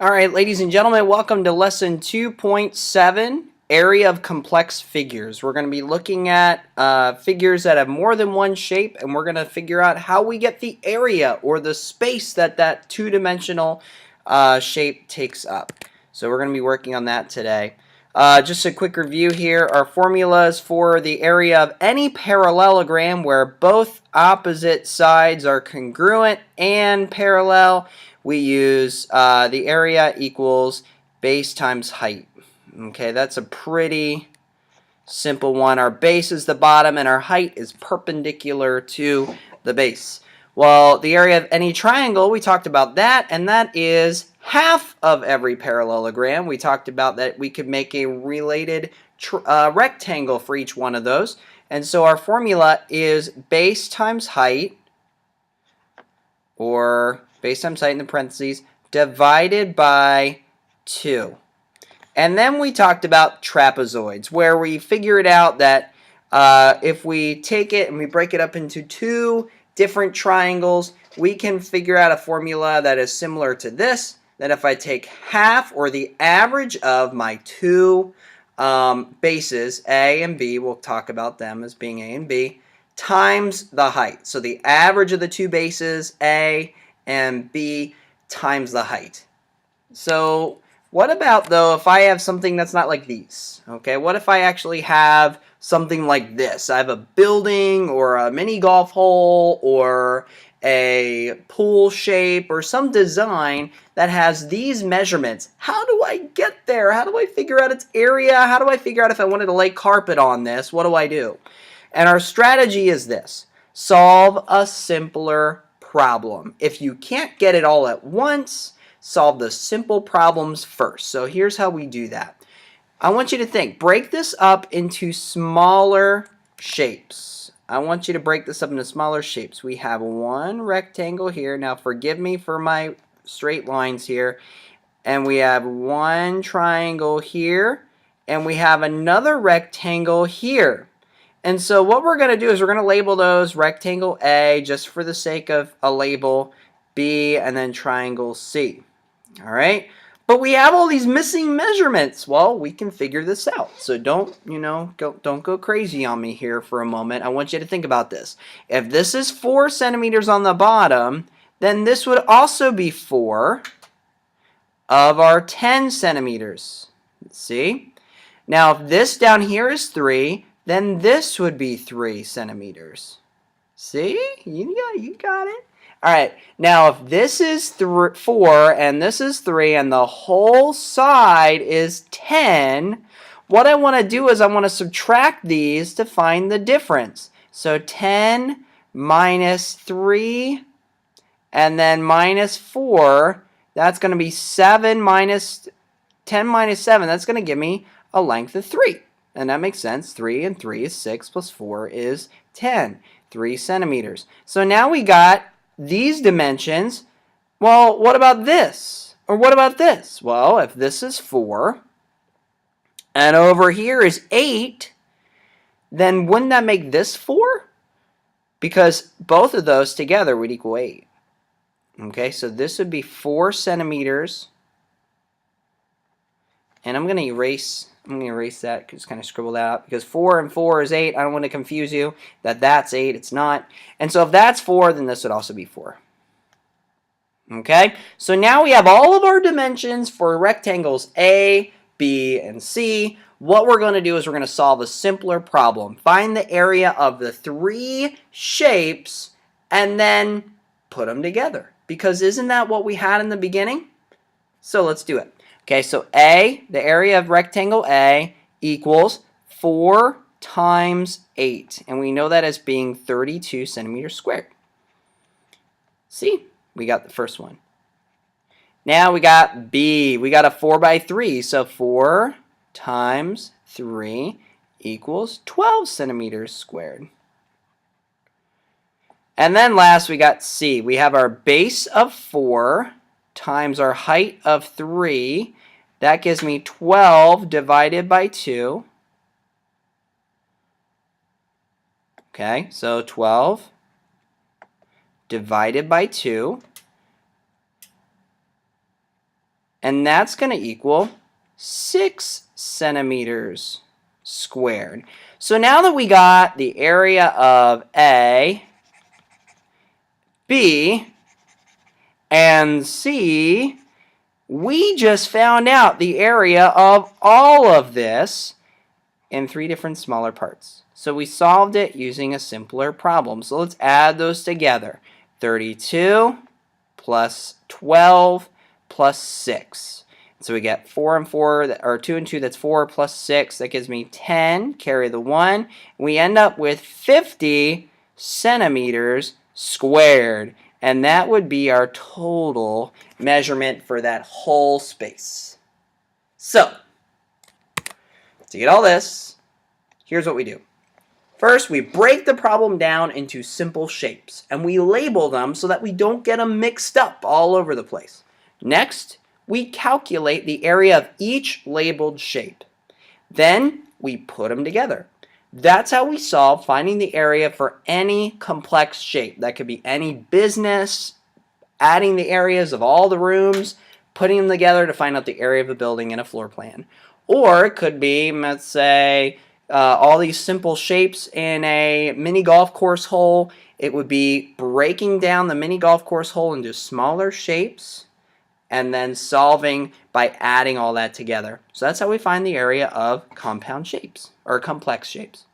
All right, ladies and gentlemen, welcome to lesson 2.7, area of complex figures. We're going to be looking at figures that have more than one shape, and we're going to figure out how we get the area or the space that two-dimensional shape takes up. So we're going to be working on that today. Just a quick review here. Our formulas for the area of any parallelogram where both opposite sides are congruent and parallel, we use the area equals base times height. Okay, that's a pretty simple one. Our base is the bottom and our height is perpendicular to the base. Well, the area of any triangle, we talked about that, and that is half of every parallelogram. We talked about that we could make a related rectangle for each one of those. And so our formula is base times height, or base times height in the parentheses, divided by 2. And then we talked about trapezoids, where we figured out that if we take it and we break it up into two different triangles, we can figure out a formula that is similar to this, that if I take half, or the average of my two bases, A and B, we'll talk about them as being A and B, times the height. So the average of the two bases, A and B, times the height. So what about, though, if I have something that's not like these? Okay, what if I actually have something like this? I have a building or a mini golf hole or a pool shape or some design that has these measurements. How do I get there? How do I figure out its area? How do I figure out if I wanted to lay carpet on this? What do I do? And our strategy is this: solve a simpler problem. If you can't get it all at once, solve the simple problems first. So here's how we do that. I want you to think, break this up into smaller shapes. I want you to break this up into smaller shapes. We have one rectangle here. Now forgive me for my straight lines here. And we have one triangle here. And we have another rectangle here. And so what we're going to do is we're going to label those rectangle A just for the sake of a label, B, and then triangle C. All right? But we have all these missing measurements. Well, we can figure this out. So don't go crazy on me here for a moment. I want you to think about this. If this is 4 centimeters on the bottom, then this would also be 4 of our 10 centimeters. See? Now, if this down here is 3, then this would be 3 centimeters. See? You got it. All right. Now, if this is 4 and this is 3 and the whole side is 10, what I want to do is I want to subtract these to find the difference. So 10 minus 3 and then minus 4, that's going to be 7 minus 10 minus 7. That's going to give me a length of 3. And that makes sense. 3 and 3 is 6 plus 4 is 10. 3 centimeters. So now we got these dimensions. Well, what about this? Or what about this? Well, if this is 4 and over here is 8, then wouldn't that make this 4? Because both of those together would equal 8. Okay, so this would be 4 centimeters. And I'm going to erase that, just kind of scribble that out, because 4 and 4 is 8. I don't want to confuse you that that's 8. It's not. And so if that's 4, then this would also be 4. Okay? So now we have all of our dimensions for rectangles A, B, and C. What we're going to do is we're going to solve a simpler problem. Find the area of the 3 shapes and then put them together. Because isn't that what we had in the beginning? So let's do it. Okay, so A, the area of rectangle A, equals 4 times 8. And we know that as being 32 centimeters squared. See, we got the first one. Now we got B. We got a 4 by 3. So 4 times 3 equals 12 centimeters squared. And then last we got C. We have our base of 4 times our height of 3. That gives me 12 divided by 2. Okay, so 12 divided by 2. and that's going to equal 6 centimeters squared. So now that we got the area of A, B, and C, we just found out the area of all of this in 3 different smaller parts. So we solved it using a simpler problem. So let's add those together. 32 plus 12 plus 6. So we get 4 and 4, or 2 and 2, that's 4 plus 6. That gives me 10, carry the 1. We end up with 50 centimeters squared. And that would be our total measurement for that whole space. So, to get all this, here's what we do. First, we break the problem down into simple shapes, and we label them so that we don't get them mixed up all over the place. Next, we calculate the area of each labeled shape. Then, we put them together. That's how we solve finding the area for any complex shape. That could be any business, adding the areas of all the rooms, putting them together to find out the area of a building in a floor plan. Or it could be, let's say, all these simple shapes in a mini golf course hole. It would be breaking down the mini golf course hole into smaller shapes and then solving by adding all that together. So that's how we find the area of compound shapes or complex shapes.